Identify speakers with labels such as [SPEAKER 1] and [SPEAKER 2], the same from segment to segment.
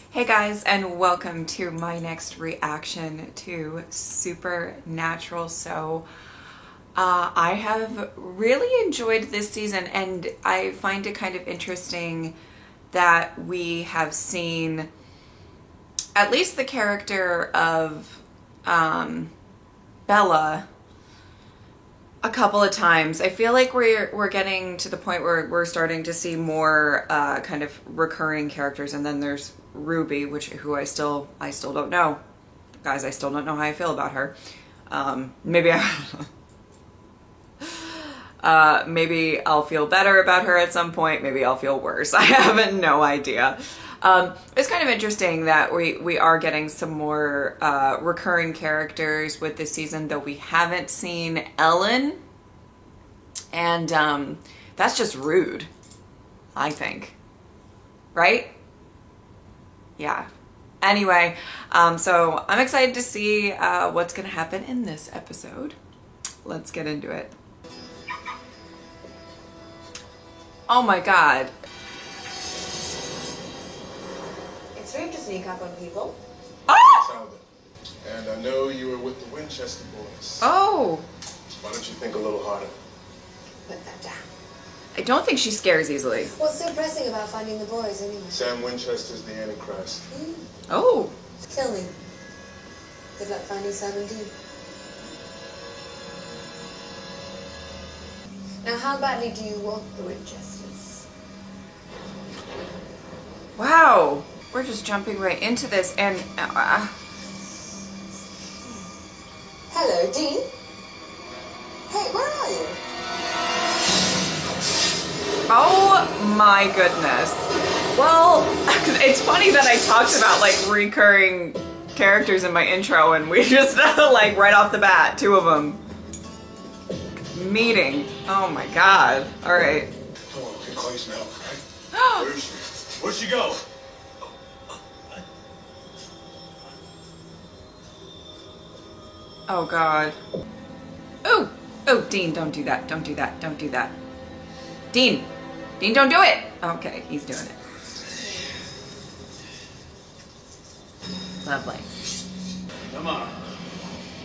[SPEAKER 1] Hey guys, and welcome to my next reaction to Supernatural. I have really enjoyed this season, and I find it kind of interesting that we have seen at least the character of Bella a couple of times. I feel like we're getting to the point where we're starting to see more kind of recurring characters, and then there's Ruby, who I still don't know. Guys, I still don't know how I feel about her. Maybe I'll feel better about her at some point. Maybe I'll feel worse. I have no idea. It's kind of interesting that we are getting some more recurring characters with this season, though we haven't seen Ellen. And that's just rude, I think. Right? Yeah. Anyway, so I'm excited to see what's going to happen in this episode. Let's get into it. Oh my god.
[SPEAKER 2] It's rude to sneak up on people.
[SPEAKER 1] Ah!
[SPEAKER 3] And I know you were with the Winchester boys.
[SPEAKER 1] Oh.
[SPEAKER 3] Why don't you think a little harder?
[SPEAKER 2] Put that down.
[SPEAKER 1] I don't think she scares easily.
[SPEAKER 2] What's so pressing about finding the boys anyway?
[SPEAKER 3] Sam Winchester's the Antichrist.
[SPEAKER 1] Oh.
[SPEAKER 2] Kill me. Good luck finding Sam and Dean. Now, how badly do you want the Winchesters?
[SPEAKER 1] Wow. We're just jumping right into this, and
[SPEAKER 2] Hello, Dean. Hey, where are you?
[SPEAKER 1] oh my goodness. Well, it's funny that I talked about like recurring characters in my intro, and we just like right off the bat, two of them meeting. Oh my god. All right.
[SPEAKER 3] Come on, get close now, right? Where is she? Where'd she go?
[SPEAKER 1] Oh god. Oh, oh, Dean, don't do that. Don't do that. Don't do that. Dean, Dean, don't do it. Okay, he's doing it. Lovely.
[SPEAKER 4] Come on. I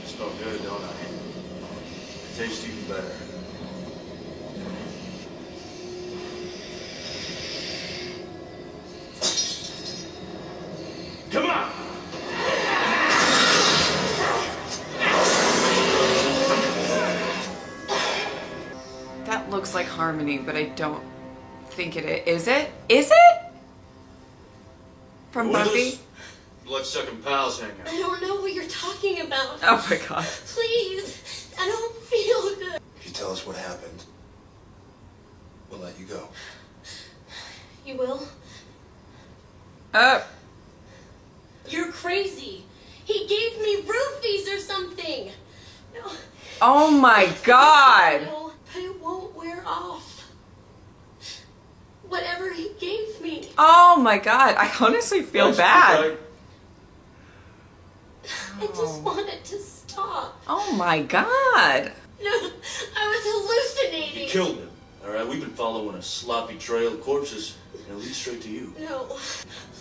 [SPEAKER 4] smell good, don't I? It tastes even better. Come on!
[SPEAKER 1] That looks like Harmony, but I don't think it is. Is it? Is it? From
[SPEAKER 4] With
[SPEAKER 1] Buffy?
[SPEAKER 4] us? Blood-sucking pals hanging out.
[SPEAKER 5] I don't know what you're talking about.
[SPEAKER 1] Oh my god.
[SPEAKER 5] Please, I don't feel good.
[SPEAKER 3] If you tell us what happened, we'll let you go.
[SPEAKER 5] You will? You're crazy. He gave me roofies or something. No.
[SPEAKER 1] Oh my god.
[SPEAKER 5] No, but it won't wear off. Whatever he gave me.
[SPEAKER 1] Oh my god. I honestly feel bad.
[SPEAKER 5] I just want it to stop.
[SPEAKER 1] Oh my god.
[SPEAKER 5] No, I was hallucinating.
[SPEAKER 4] You killed him, alright? We've been following a sloppy trail of corpses, and it leads straight to you.
[SPEAKER 5] No,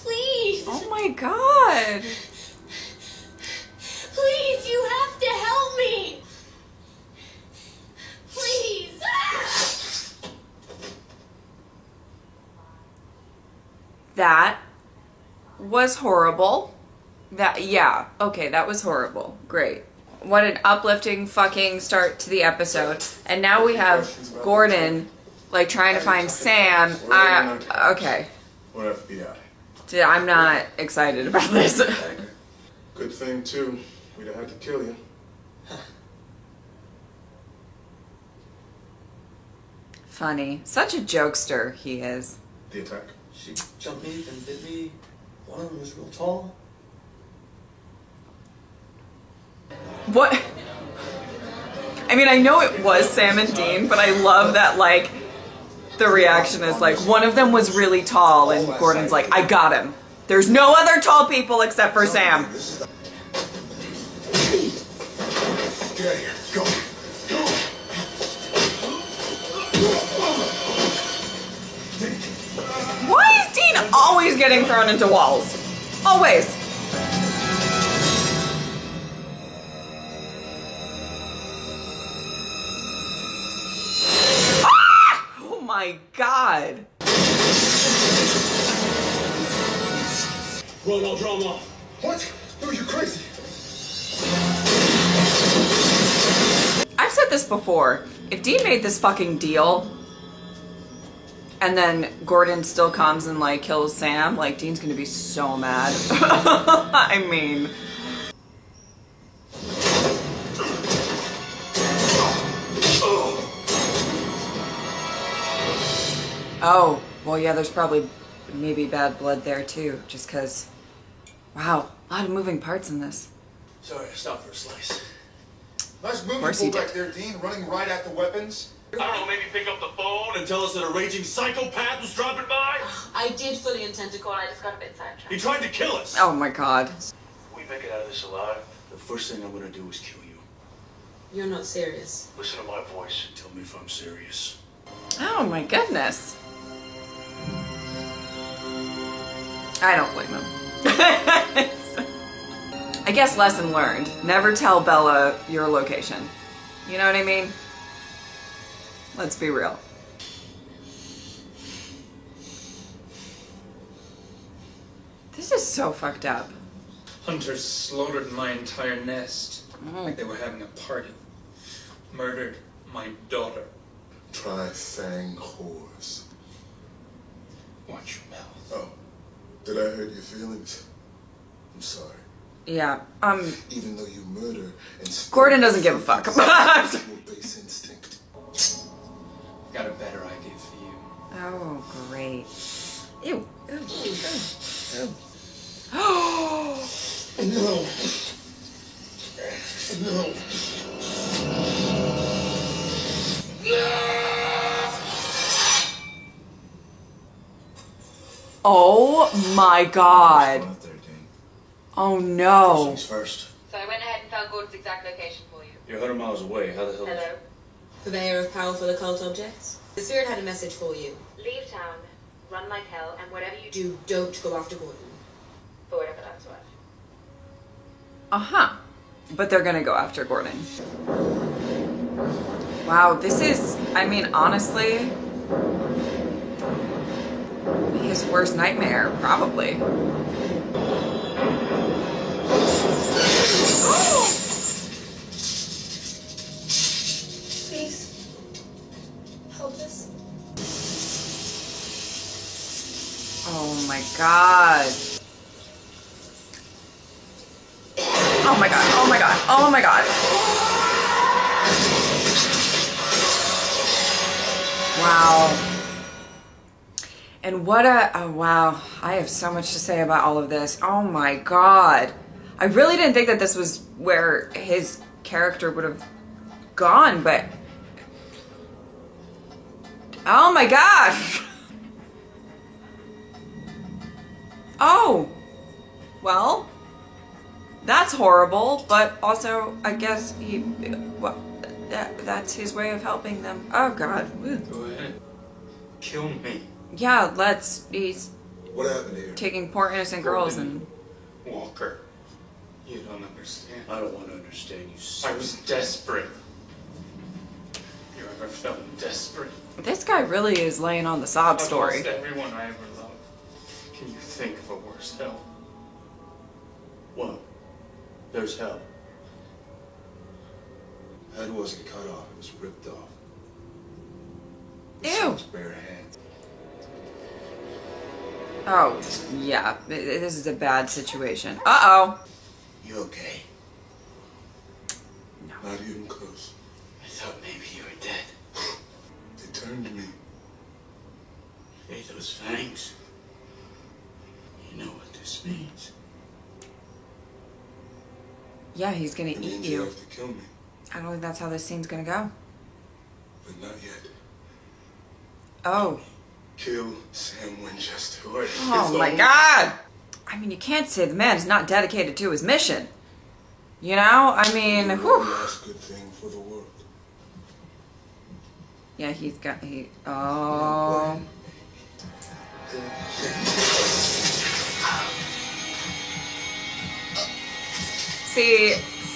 [SPEAKER 5] please.
[SPEAKER 1] Oh my god.
[SPEAKER 5] Please, you have to help me. Please.
[SPEAKER 1] That was horrible. Yeah, okay, that was horrible. Great. What an uplifting fucking start to the episode. And now we have Gordon, like, trying to find Sam. Okay.
[SPEAKER 3] We're FBI.
[SPEAKER 1] I'm not excited about this.
[SPEAKER 3] Good thing, too. We'd have had to kill you.
[SPEAKER 1] Funny. Such a jokester he is.
[SPEAKER 3] The attack.
[SPEAKER 6] She jumped me and bit me. One of them was real tall.
[SPEAKER 1] What? I mean, I know it was Sam and Dean, but I love that, like, the reaction is like, one of them was really tall, and Gordon's like, I got him. There's no other tall people except for Sam.
[SPEAKER 3] Get out of here. Go. Go.
[SPEAKER 1] Why is Dean always getting thrown into walls? Always. Ah! Oh my God.
[SPEAKER 4] Run, I'll draw him off.
[SPEAKER 3] What? No, you're crazy.
[SPEAKER 1] I've said this before. If Dean made this fucking deal and then Gordon still comes and like kills Sam, like Dean's gonna be so mad. I mean. Oh, well yeah, there's probably maybe bad blood there too, just cause, wow, a lot of moving parts in this.
[SPEAKER 4] Sorry, I stopped for a slice.
[SPEAKER 3] Nice movie
[SPEAKER 1] course he
[SPEAKER 3] pull back
[SPEAKER 1] did.
[SPEAKER 3] there, Dean, running right at the weapons.
[SPEAKER 4] I don't know, maybe pick up the phone and tell us that a raging psychopath was dropping by?
[SPEAKER 5] I did fully intend to call. I just got a bit sidetracked.
[SPEAKER 4] He tried to kill us.
[SPEAKER 1] Oh my God.
[SPEAKER 4] If we make it out of this alive, the first thing I'm gonna do is kill you.
[SPEAKER 5] You're not serious.
[SPEAKER 4] Listen to my voice and tell me if I'm serious.
[SPEAKER 1] Oh my goodness. I don't blame him. I guess lesson learned. Never tell Bella your location. You know what I mean? Let's be real. This is so fucked up.
[SPEAKER 7] Hunters slaughtered my entire nest. Like they were having a party. Murdered my daughter.
[SPEAKER 3] Tri-fang whores.
[SPEAKER 7] Watch your mouth.
[SPEAKER 3] Oh, did I hurt your feelings? I'm sorry.
[SPEAKER 1] Yeah,
[SPEAKER 3] Even though you murder and
[SPEAKER 1] Gordon doesn't give a fuck.
[SPEAKER 3] base instinct.
[SPEAKER 7] Got a better idea for you.
[SPEAKER 1] Oh, great. Ew. Ew. Ew. Ew.
[SPEAKER 3] No. No.
[SPEAKER 1] Oh my God. Oh no.
[SPEAKER 4] Things first.
[SPEAKER 5] So I went ahead and found Gordon's exact location for you.
[SPEAKER 4] You're 100 miles away. How the hell?
[SPEAKER 5] Hello.
[SPEAKER 2] Purveyor of powerful occult objects. The spirit had a message for you.
[SPEAKER 5] Leave town, run like hell, and whatever you do,
[SPEAKER 2] Don't go after Gordon.
[SPEAKER 5] for whatever that's worth.
[SPEAKER 1] Uh-huh. But they're gonna go after Gordon. Wow, this is, I mean, honestly, his worst nightmare, probably.
[SPEAKER 2] Please. Help us.
[SPEAKER 1] Oh my God. Oh my God, oh my God, oh my God. Wow. And what a, oh wow, I have so much to say about all of this. Oh my God. I really didn't think that this was where his character would have gone, but oh my God. Oh, well, that's horrible, but also I guess well, that's his way of helping them. Oh God. Ugh.
[SPEAKER 7] Go ahead. Kill me.
[SPEAKER 1] Yeah, he's
[SPEAKER 3] What happened here?
[SPEAKER 1] taking poor innocent girls and...
[SPEAKER 7] Walker. You don't understand.
[SPEAKER 4] I don't want to understand you.
[SPEAKER 7] I was desperate. You ever felt desperate?
[SPEAKER 1] This guy really is laying on the sob
[SPEAKER 7] I've
[SPEAKER 1] story.
[SPEAKER 7] lost everyone I ever loved. Can you think of a worse hell?
[SPEAKER 4] Well, there's hell.
[SPEAKER 3] Head wasn't cut off, it was ripped off.
[SPEAKER 1] Ew.
[SPEAKER 3] Bare hands.
[SPEAKER 1] Oh, yeah. This is a bad situation. Uh-oh.
[SPEAKER 4] You okay?
[SPEAKER 3] Not even close.
[SPEAKER 4] I thought maybe you were dead.
[SPEAKER 3] They turned me.
[SPEAKER 4] Hey, those fangs. You know what this means.
[SPEAKER 1] Yeah, he's gonna
[SPEAKER 3] It
[SPEAKER 1] eat
[SPEAKER 3] means
[SPEAKER 1] you.
[SPEAKER 3] have to kill me,
[SPEAKER 1] I don't think that's how this scene's gonna go.
[SPEAKER 3] but not yet.
[SPEAKER 1] Oh.
[SPEAKER 3] Kill Sam Winchester.
[SPEAKER 1] Oh my God. I mean, you can't say the man is not dedicated to his mission. You know? I mean,
[SPEAKER 3] One
[SPEAKER 1] whew.
[SPEAKER 3] last good thing for the world.
[SPEAKER 1] Yeah, oh.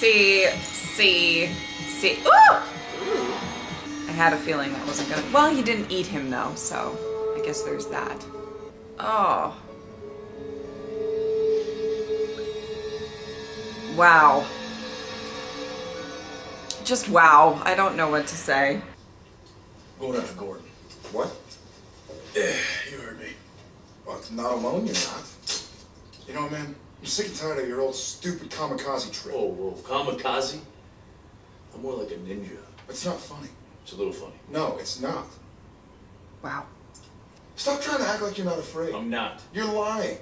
[SPEAKER 1] see. Ooh! I had a feeling that wasn't gonna. Well, he didn't eat him though, so I guess there's that. Oh. Wow. Just wow. I don't know what to say.
[SPEAKER 3] Going after Gordon.
[SPEAKER 4] What?
[SPEAKER 3] Yeah, you heard me.
[SPEAKER 4] Well, it's not alone, you're not.
[SPEAKER 3] You know, man, I'm sick and tired of your old stupid kamikaze trip.
[SPEAKER 4] Whoa, kamikaze? I'm more like a ninja.
[SPEAKER 3] It's not funny.
[SPEAKER 4] It's a little funny.
[SPEAKER 3] No, it's not.
[SPEAKER 1] Wow.
[SPEAKER 3] Stop trying to act like you're not afraid.
[SPEAKER 4] I'm not.
[SPEAKER 3] You're lying.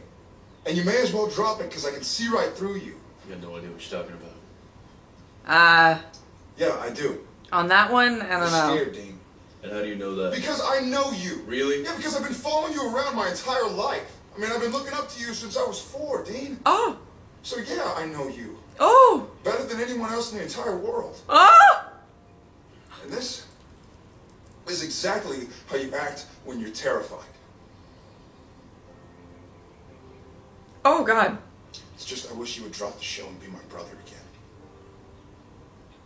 [SPEAKER 3] And you may as well drop it because I can see right through you.
[SPEAKER 4] You got no idea what you're talking about.
[SPEAKER 3] Yeah, I do.
[SPEAKER 1] On that one, I don't
[SPEAKER 3] I'm
[SPEAKER 1] know.
[SPEAKER 3] scared, Dean.
[SPEAKER 4] And how do you know that?
[SPEAKER 3] Because I know you.
[SPEAKER 4] Really?
[SPEAKER 3] Yeah, because I've been following you around my entire life. I mean, I've been looking up to you since I was 4, Dean.
[SPEAKER 1] Oh.
[SPEAKER 3] So yeah, I know you.
[SPEAKER 1] Oh.
[SPEAKER 3] Better than anyone else in the entire world.
[SPEAKER 1] Oh.
[SPEAKER 3] And this is exactly how you act when you're terrified.
[SPEAKER 1] Oh God.
[SPEAKER 3] It's just I wish you would drop the show and be my brother again.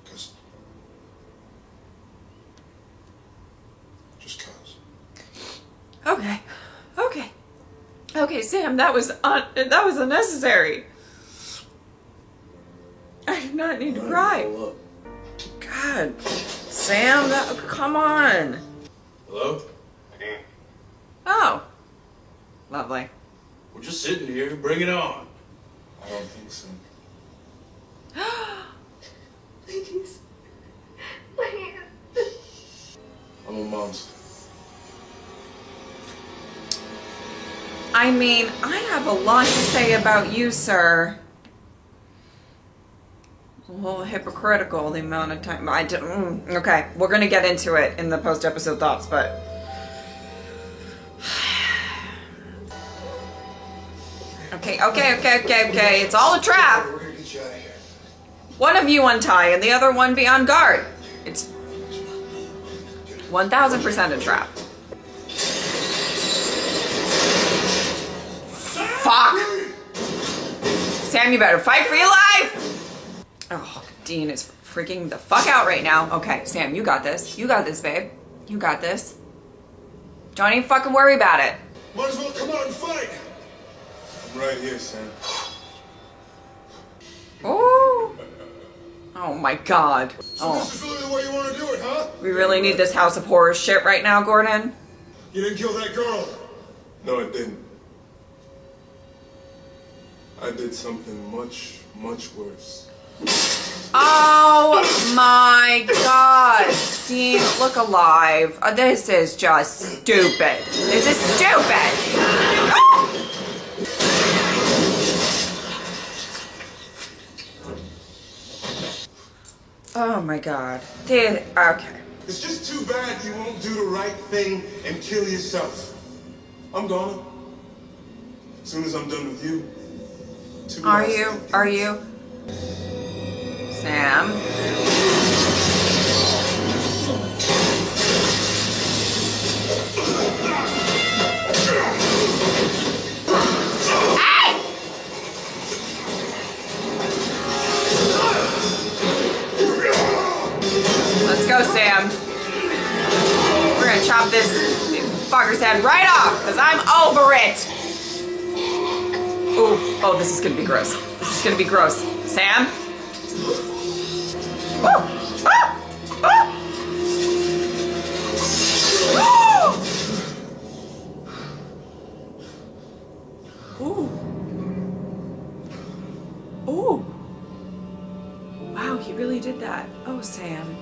[SPEAKER 3] Because... Just cause.
[SPEAKER 1] Okay. Okay. Okay, Sam, that was unnecessary. I did not need to cry.
[SPEAKER 4] Hold up.
[SPEAKER 1] God. Sam, come on.
[SPEAKER 4] Hello?
[SPEAKER 1] Oh. Lovely.
[SPEAKER 4] We're just sitting here. Bring it on.
[SPEAKER 3] I don't think so.
[SPEAKER 5] Please.
[SPEAKER 3] I'm a mom's.
[SPEAKER 1] I mean, I have a lot to say about you, sir. A little hypocritical, the amount of time I did. Okay, we're gonna get into it in the post-episode thoughts, but okay. It's all a trap.
[SPEAKER 3] We're gonna get you out of here.
[SPEAKER 1] One of you untie and the other one be on guard. It's 1000% a trap. Fuck! Sam, you better fight for your life! Oh, Dean is freaking the fuck out right now. Okay, Sam, you got this. You got this, babe. You got this. Don't even fucking worry about it.
[SPEAKER 3] Might as well come out and fight. I'm right here, Sam.
[SPEAKER 1] Oh. Oh my God.
[SPEAKER 3] So this is really the way you want to do it, huh?
[SPEAKER 1] We really need this House of Horrors shit right now, Gordon.
[SPEAKER 3] You didn't kill that girl. No, I didn't. I did something much, much worse.
[SPEAKER 1] Oh my God. Dean, look alive. This is just stupid. This is stupid. Oh! Oh my God. Okay.
[SPEAKER 3] It's just too bad you won't do the right thing and kill yourself. I'm gonna. As soon as I'm done with you.
[SPEAKER 1] Are you? Sam? Hey! Let's go, Sam. We're gonna chop this fucker's head right off, because I'm over it. Ooh, oh, this is gonna be gross. This is gonna be gross. Sam? Ooh, ah, ah. Ooh. Ooh. Wow, he really did that. Oh, Sam.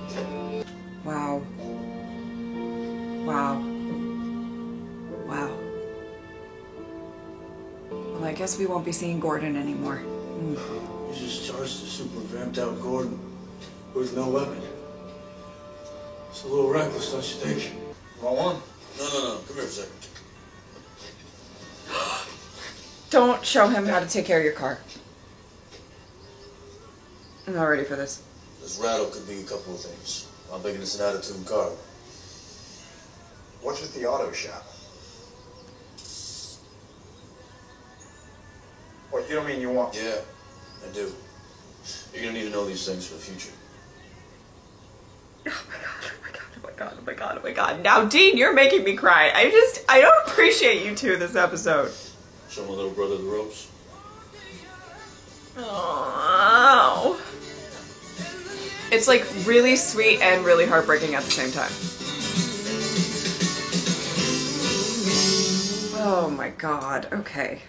[SPEAKER 1] Wow. Wow. Wow. Well, I guess we won't be seeing Gordon anymore.
[SPEAKER 6] You just charged a super vamped out Gordon with no weapon. It's a little reckless, don't you think?
[SPEAKER 3] Wrong one.
[SPEAKER 6] No. Come here for a second.
[SPEAKER 1] Don't show him how to take care of your car. I'm not ready for this.
[SPEAKER 6] This rattle could be a couple of things. I'm thinking it's an attitude car.
[SPEAKER 3] What's with the auto shop? What, you don't mean you want...
[SPEAKER 6] Yeah, I do. You're gonna need to know these things for the future.
[SPEAKER 1] Oh my god, oh my god, oh my god, oh my god, oh my god. Now, Dean, you're making me cry. I don't appreciate you two this episode.
[SPEAKER 6] Show my little brother the ropes.
[SPEAKER 1] Oh. It's like really sweet and really heartbreaking at the same time. Oh my god, okay.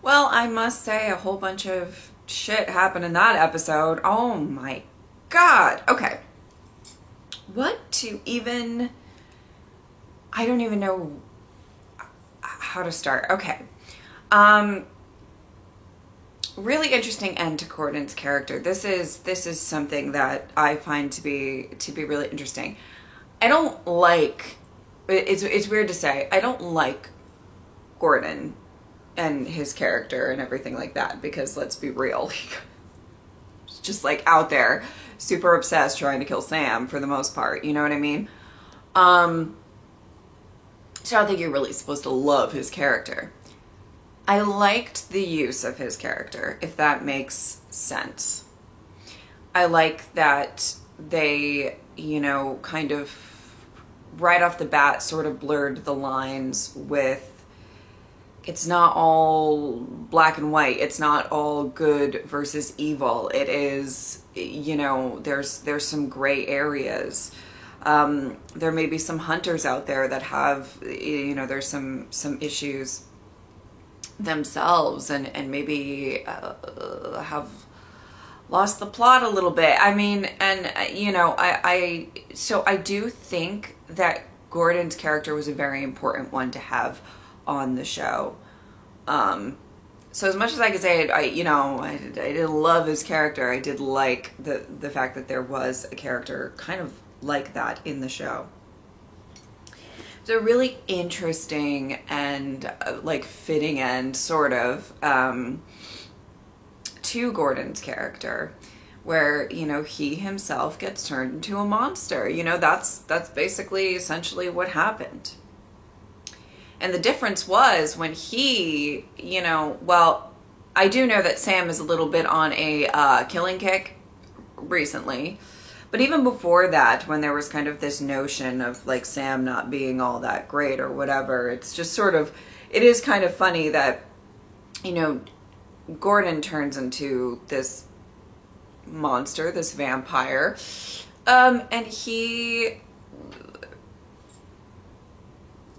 [SPEAKER 1] Well, I must say a whole bunch of shit happened in that episode. Oh my god. Okay. What to even... I don't even know how to start. Okay. Really interesting end to Gordon's character. This is something that I find to be really interesting. I don't like... It's weird to say. I don't like Gordon and his character and everything like that, because let's be real, he's just like out there super obsessed trying to kill Sam for the most part, you know what I mean? So I don't think you're really supposed to love his character. I liked the use of his character, if that makes sense. I like that they, you know, kind of right off the bat sort of blurred the lines with, it's not all black and white. It's not all good versus evil. It is, you know, there's some gray areas. There may be some hunters out there that have, you know, there's some issues themselves and maybe have lost the plot a little bit. I mean, and you know, so I do think that Gordon's character was a very important one to have on the show. So as much as I could say, I did love his character. I did like the fact that there was a character kind of like that in the show. It's a really interesting and like fitting end sort of to Gordon's character, where, you know, he himself gets turned into a monster. You know, that's basically essentially what happened. And the difference was when he, you know, well, I do know that Sam is a little bit on a killing kick recently. But even before that, when there was kind of this notion of like Sam not being all that great or whatever, it's just sort of, it is kind of funny that, you know, Gordon turns into this monster, this vampire. And he...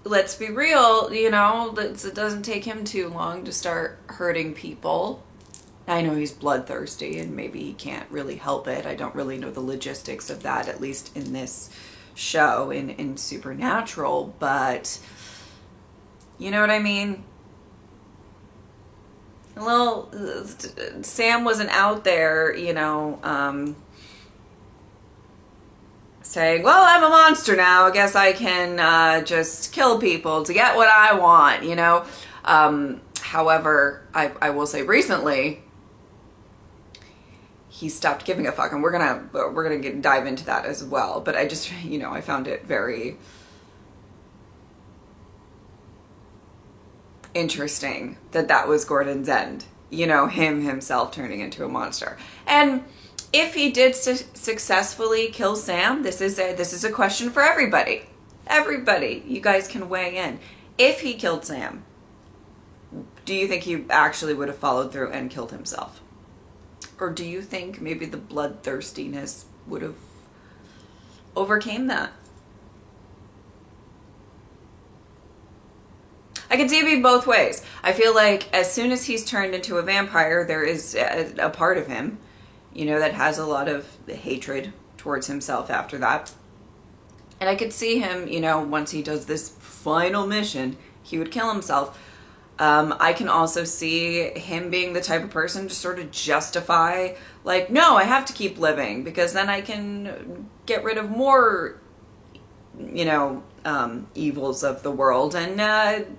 [SPEAKER 1] Let's be real, you know, it doesn't take him too long to start hurting people. I know he's bloodthirsty and maybe he can't really help it. I don't really know the logistics of that, at least in this show, in Supernatural, but you know what I mean? A little, Sam wasn't out there, you know, saying, well, I'm a monster now, I guess I can just kill people to get what I want, you know? However, I will say recently, he stopped giving a fuck, and we're gonna dive into that as well. But I just, you know, I found it very interesting that was Gordon's end, you know, himself turning into a monster. And if he did successfully kill Sam, this is a question for everybody. Everybody, you guys can weigh in. If he killed Sam, do you think he actually would have followed through and killed himself? Or do you think maybe the bloodthirstiness would have overcame that? I can see it being both ways. I feel like as soon as he's turned into a vampire, there is a part of him, you know, that has a lot of hatred towards himself after that. And I could see him, you know, once he does this final mission, he would kill himself. I can also see him being the type of person to sort of justify, like, no, I have to keep living because then I can get rid of more, you know, evils of the world. And,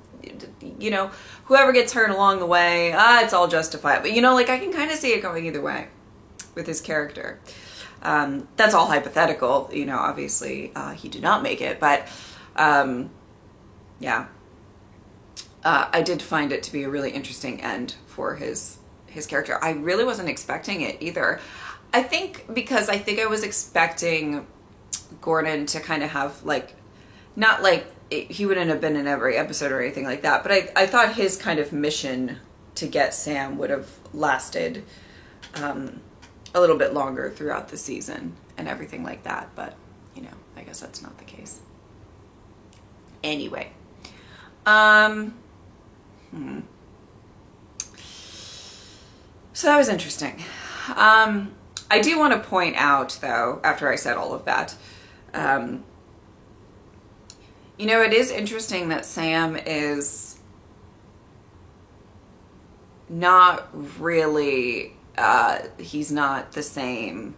[SPEAKER 1] you know, whoever gets hurt along the way, it's all justified. But, you know, like, I can kind of see it going either way with his character. That's all hypothetical, you know, obviously he did not make it, but yeah. I did find it to be a really interesting end for his his character. I really wasn't expecting it either. I think because I think I was expecting Gordon to kind of have like, not like he wouldn't have been in every episode or anything like that, but I thought his kind of mission to get Sam would have lasted a little bit longer throughout the season and everything like that. But, you know, I guess that's not the case. Anyway. So that was interesting. I do want to point out, though, after I said all of that, you know, it is interesting that Sam is not really, he's not the same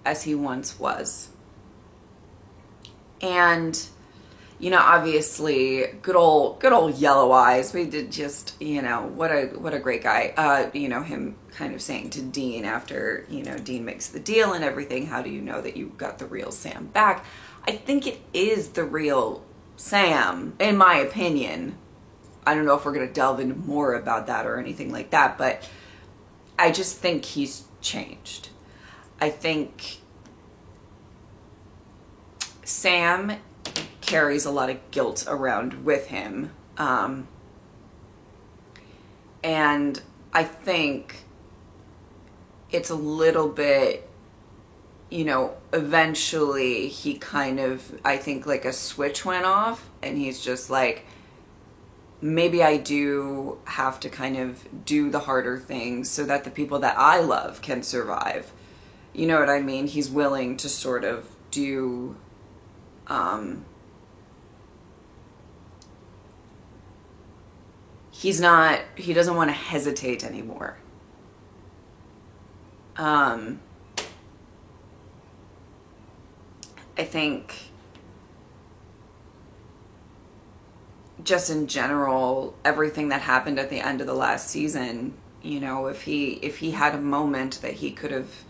[SPEAKER 1] as he once was. And, you know, obviously, good old Yellow Eyes. We did just, you know, what a great guy. You know, him kind of saying to Dean after, you know, Dean makes the deal and everything, how do you know that you got the real Sam back? I think it is the real Sam, in my opinion. I don't know if we're going to delve into more about that or anything like that, but I just think he's changed. I think Sam carries a lot of guilt around with him. And I think it's a little bit, you know, eventually he kind of, I think like a switch went off and he's just like, maybe I do have to kind of do the harder things so that the people that I love can survive. You know what I mean? He's willing to sort of do, he doesn't want to hesitate anymore. I think just in general, everything that happened at the end of the last season, you know, if he had a moment that he could have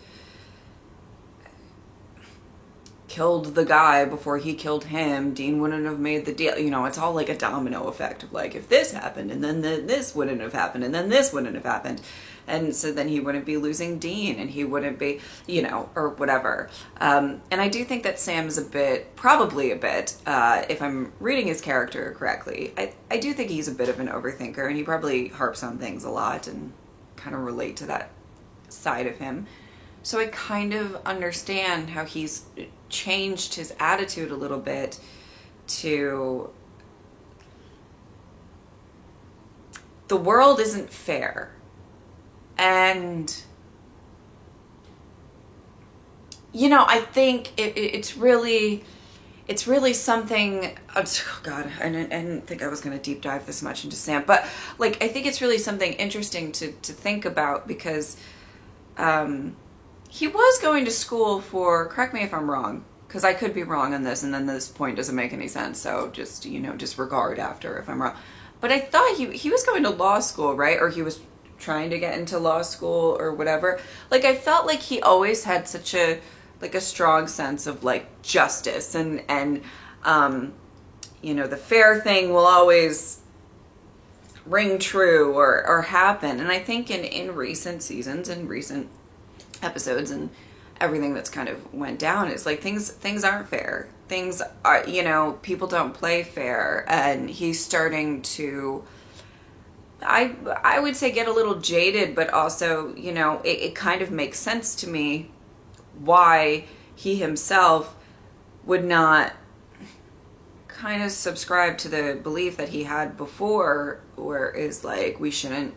[SPEAKER 1] killed the guy before he killed him, Dean wouldn't have made the deal. You know, it's all like a domino effect of like, if this happened and then this wouldn't have happened and then this wouldn't have happened. And so then he wouldn't be losing Dean and he wouldn't be, you know, or whatever. And I do think that Sam's probably a bit, if I'm reading his character correctly, I do think he's a bit of an overthinker and he probably harps on things a lot and kind of relate to that side of him. So I kind of understand how he's changed his attitude a little bit to the world isn't fair. And, you know, I think it's really something, oh God, I didn't think I was going to deep dive this much into Sam, but like, I think it's really something interesting to think about because, he was going to school for, correct me if I'm wrong, because I could be wrong on this and then this point doesn't make any sense. So just, you know, disregard after if I'm wrong. But I thought he was going to law school, right? Or he was trying to get into law school or whatever. Like, I felt like he always had such a strong sense of like justice and you know, the fair thing will always ring true or happen. And I think in recent seasons and recent episodes and everything that's kind of went down is like things aren't fair. Things are, you know, people don't play fair, and he's starting to, I would say, get a little jaded, but also, you know, it kind of makes sense to me why he himself would not kind of subscribe to the belief that he had before, where is like, we shouldn't,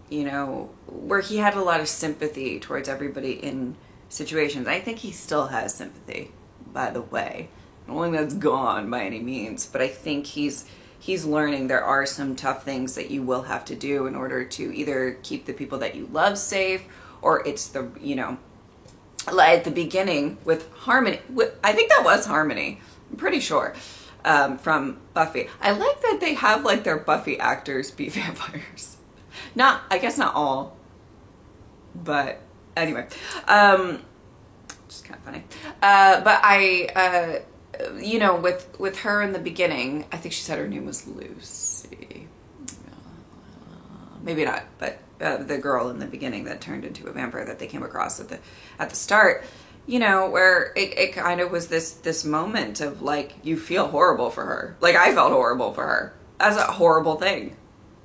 [SPEAKER 1] you know, where he had a lot of sympathy towards everybody in situations. I think he still has sympathy, by the way. I don't think that's gone by any means, but I think he's learning there are some tough things that you will have to do in order to either keep the people that you love safe, or it's the, you know, like at the beginning with Harmony, I think that was Harmony, I'm pretty sure, from Buffy. I like that they have like their Buffy actors be vampires. I guess not all, but anyway, just kind of funny. But I, you know, with her in the beginning, I think she said her name was Lucy. maybe not, but the girl in the beginning that turned into a vampire that they came across at the start, you know, where it kind of was this moment of like, you feel horrible for her. Like, I felt horrible for her. That's a horrible thing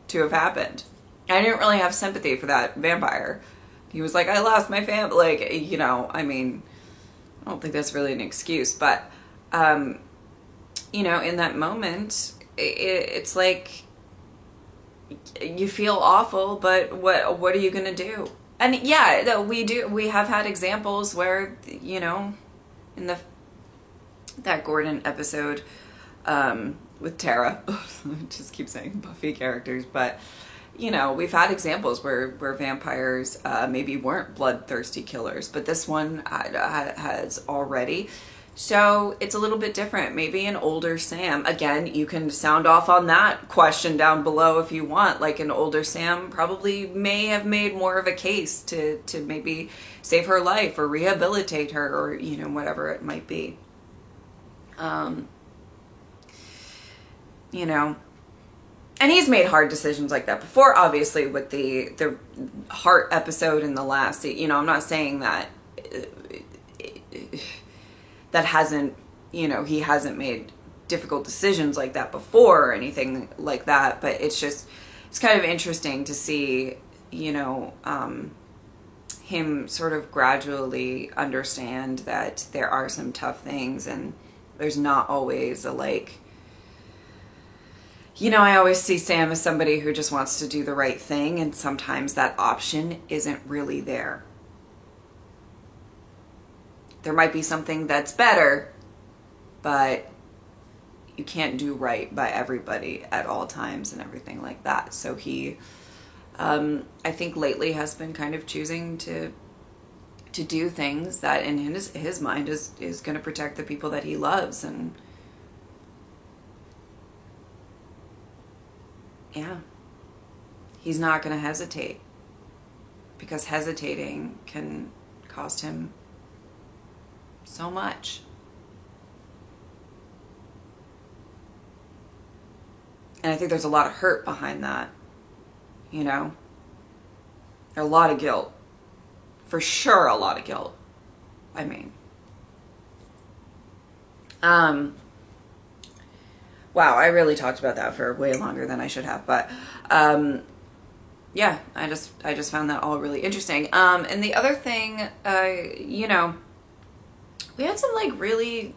[SPEAKER 1] to have happened. I didn't really have sympathy for that vampire. He was like, I lost my family. Like, you know, I mean, I don't think that's really an excuse, but, you know, in that moment, it's like, you feel awful, but what are you going to do? And yeah, we have had examples where, you know, in that Gordon episode, with Tara, I just keep saying Buffy characters, but, you know, we've had examples where vampires maybe weren't bloodthirsty killers, but this one has already. So it's a little bit different. Maybe an older Sam. Again, you can sound off on that question down below if you want. Like, an older Sam probably may have made more of a case to maybe save her life or rehabilitate her, or, you know, whatever it might be. You know, and he's made hard decisions like that before, obviously, with the heart episode in the last, you know, I'm not saying that that hasn't, you know, he hasn't made difficult decisions like that before or anything like that, but it's just, it's kind of interesting to see, you know, him sort of gradually understand that there are some tough things, and there's not always a, like, you know, I always see Sam as somebody who just wants to do the right thing, and sometimes that option isn't really there. There might be something that's better, but you can't do right by everybody at all times and everything like that. So he, I think lately has been kind of choosing to do things that in his mind is going to protect the people that he loves. And yeah, he's not going to hesitate, because hesitating can cost him so much. And I think there's a lot of hurt behind that, you know? A lot of guilt. For sure, a lot of guilt. I mean. Wow, I really talked about that for way longer than I should have, but yeah, I just found that all really interesting. And the other thing, you know, we had some like really,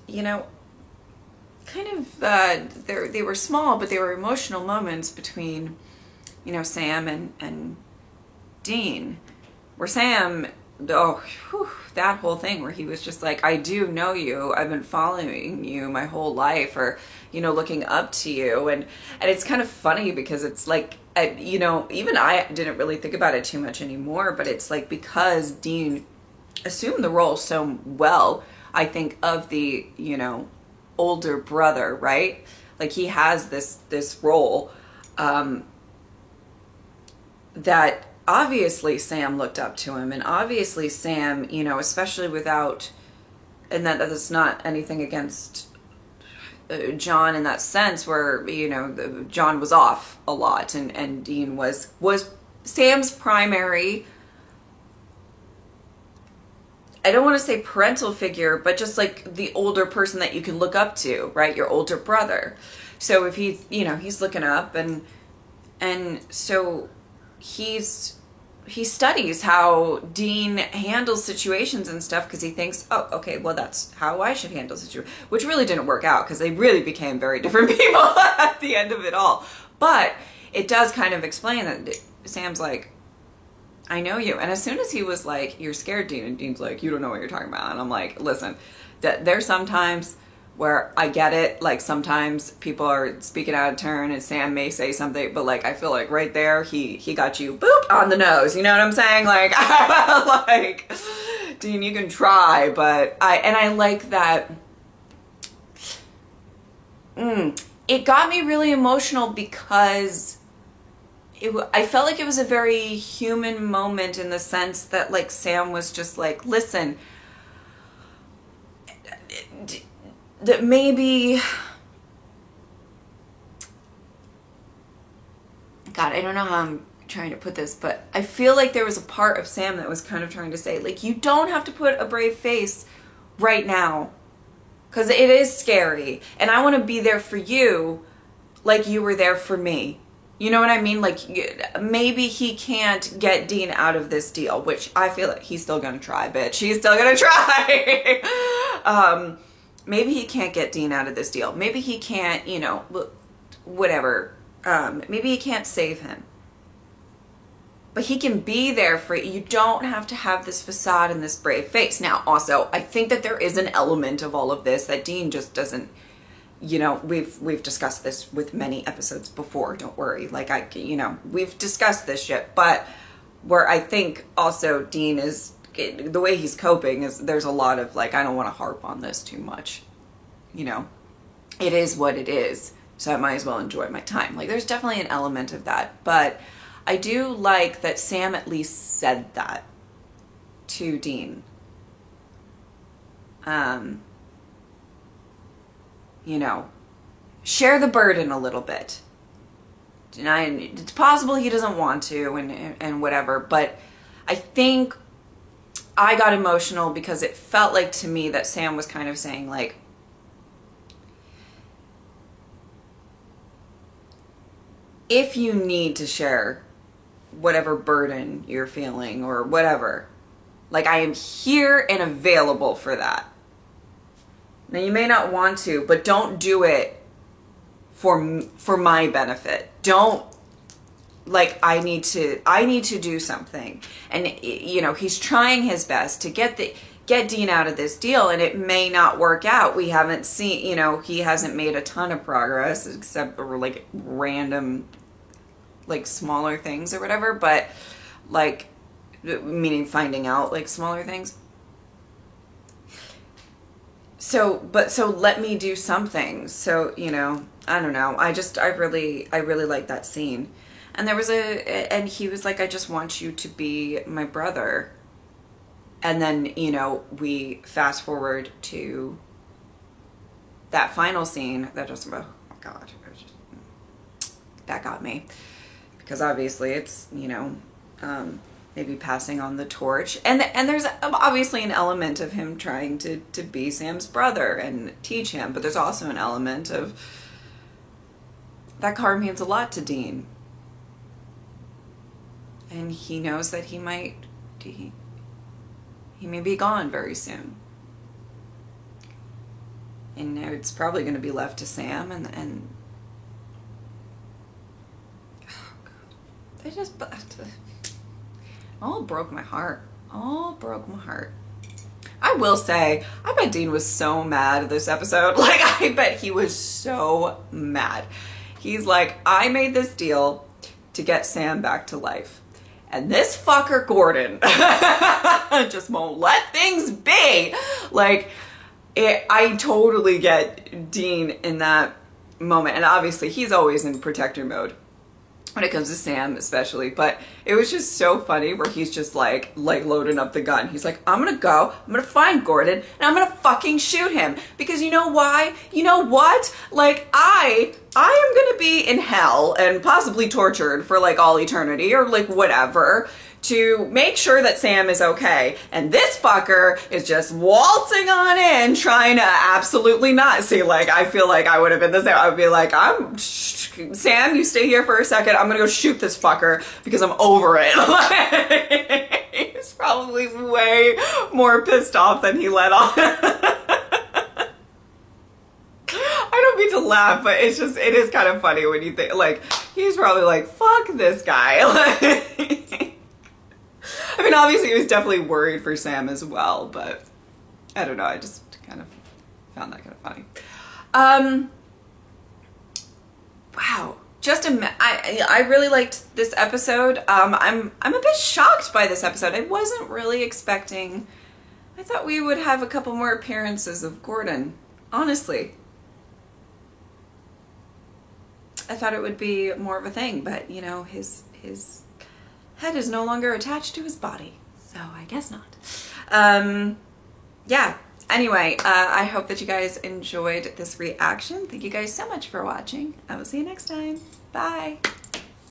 [SPEAKER 1] you know, kind of, they were small, but they were emotional moments between, you know, Sam and Dean, where Sam, that whole thing where he was just like, I do know you, I've been following you my whole life, or, you know, looking up to you. And it's kind of funny because it's like, you know, even I didn't really think about it too much anymore, but it's like, because Dean assumed the role so well, I think, of the, you know, older brother, right? Like, he has this role that obviously Sam looked up to him, and obviously Sam, you know, especially without, and that's not anything against John in that sense, where, you know, John was off a lot, and Dean was Sam's primary, I don't want to say parental figure, but just like the older person that you can look up to, right? Your older brother. So if he's, you know, he's looking up, and so he studies how Dean handles situations and stuff, because he thinks, oh, okay, well, that's how I should handle situations, which really didn't work out, because they really became very different people at the end of it all. But it does kind of explain that Sam's like, I know you. And as soon as he was like, you're scared, Dean, and Dean's like, you don't know what you're talking about. And I'm like, listen, there's sometimes where I get it, like, sometimes people are speaking out of turn and Sam may say something, but like, I feel like right there, he got you, boop, on the nose. You know what I'm saying? Like, like, Dean, you can try, but I like that. It got me really emotional, because I felt like it was a very human moment, in the sense that, like, Sam was just like, listen, that maybe God, I don't know how I'm trying to put this, but I feel like there was a part of Sam that was kind of trying to say, like, you don't have to put a brave face right now, because it is scary, and I want to be there for you like you were there for me. You know what I mean? Like, maybe he can't get Dean out of this deal, which I feel like he's still gonna try, bitch. He's still gonna try. Maybe he can't get Dean out of this deal. Maybe he can't, you know, whatever. Maybe he can't save him. But he can be there for you. You don't have to have this facade and this brave face. Now, also, I think that there is an element of all of this that Dean just doesn't, you know, we've discussed this with many episodes before. Don't worry. Like, you know, we've discussed this shit. But where I think also Dean is, the way he's coping is there's a lot of, like, I don't want to harp on this too much. You know, it is what it is. So I might as well enjoy my time. Like, there's definitely an element of that. But I do like that Sam at least said that to Dean. You know, share the burden a little bit. And it's possible he doesn't want to and whatever, but I think I got emotional because it felt like to me that Sam was kind of saying, like, if you need to share whatever burden you're feeling or whatever, like, I am here and available for that. Now, you may not want to, but don't do it for my benefit. Don't, like, I need to do something. And, you know, he's trying his best to get Dean out of this deal, and it may not work out. We haven't seen, you know, he hasn't made a ton of progress except for, like, random, like, smaller things or whatever, but, like, meaning finding out, like, smaller things. So let me do something. So, you know, I don't know. I really like that scene. And there was and he was like, I just want you to be my brother. And then, you know, we fast forward to that final scene that just, oh my God, that got me. Because obviously it's, you know, maybe passing on the torch. And there's obviously an element of him trying to be Sam's brother and teach him, but there's also an element of that car means a lot to Dean. And he knows that he may be gone very soon. And now it's probably going to be left to Sam and oh God. They just all broke my heart. All broke my heart. I will say, I bet Dean was so mad this episode. Like, I bet he was so mad. He's like, I made this deal to get Sam back to life. And this fucker Gordon just won't let things be. Like, I totally get Dean in that moment. And obviously, he's always in protector mode when it comes to Sam especially, but it was just so funny where he's just like loading up the gun. He's like, I'm gonna go, I'm gonna find Gordon, and I'm gonna fucking shoot him. Because you know why? You know what? Like, I am gonna be in hell and possibly tortured for like all eternity or like whatever to make sure that Sam is okay. And this fucker is just waltzing on in, trying to absolutely not see. Like, I feel like I would have been the same. I would be like, Sam, you stay here for a second. I'm gonna go shoot this fucker because I'm over it. He's probably way more pissed off than he let on. I don't mean to laugh, but it is kind of funny when you think, like, he's probably like, fuck this guy. I mean, obviously he was definitely worried for Sam as well, but I don't know. I just kind of found that kind of funny. Wow. I really liked this episode. I'm a bit shocked by this episode. I wasn't really expecting, I thought we would have a couple more appearances of Gordon, honestly. I thought it would be more of a thing, but you know, his head is no longer attached to his body, so I guess not. Yeah, anyway, I hope that you guys enjoyed this reaction. Thank you guys so much for watching. I will see you next time. Bye.